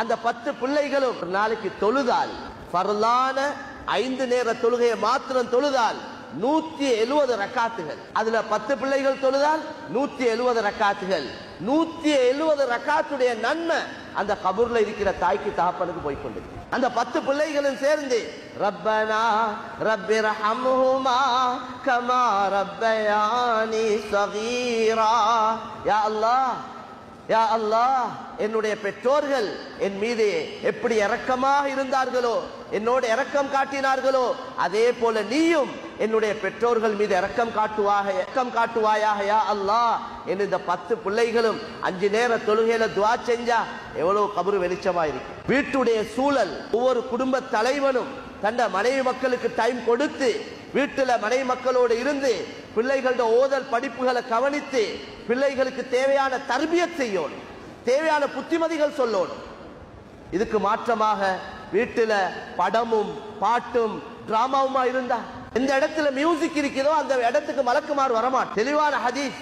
அந்த 10 பிள்ளைகளும் ஒரு நாளைக்கு தொழுதால், ஃபர்லான 5 நேர தொழுகையை மாத்திரம் தொழுதால் 170 ரக்காத்துகள். அதுல 10 பிள்ளைகள் தொழுதால் 170 ரக்காத்துகள். 170 ரக்காத்துடைய நன்மை அந்த கபூர்ல இருக்கிற தாய்க்கு தகப்பனுக்கு போய்கொண்டு. அந்த 10 பிள்ளைகளும் சேர்ந்து ரப்பனா ரப்பிர்ஹம்ஹுமா கமா ரப்பயானி ஸகீரா, யா அல்லாஹ், யா அல்லாஹ், என்னுடைய பெற்றோர்கள் என் மீது எப்படி இரக்கமாக இருந்தார்களோ, என்னோட இரக்கம் காட்டினார்களோ, அதே போல நீயும் என்னுடைய பெற்றோர்கள் மீது இரக்கம் காட்டுவாயாக யா அல்லாஹ். இந்த 10 பிள்ளைகளும் 5 நேர தொழுகையில துஆ செஞ்சா எவ்வளவு கபரு வெளிச்சமா இருக்கு. வீட்டுடைய சூழல், ஒவ்வொரு குடும்ப தலைவனும் தன்னை மனைவி மக்களுக்கு டைம் கொடுத்து வீட்டுல மனைவி மக்களோடு இருந்து பிள்ளைகளோட ஓதல் படிப்புகளை கவனித்து பிள்ளைகளுக்கு தேவையான தர்பியத் செய்யணும், தேவையான புத்திமதிகள் சொல்லணும். இதுக்கு மாற்றமாக வீட்டுல படமும் பாட்டும் டிராமாவுமா இருந்தா, எந்த இடத்துல மியூசிக் இருக்கிறதோ அந்த இடத்துக்கு மலக்குமார் வரமாட்டோம். தெளிவான ஹதீஸ்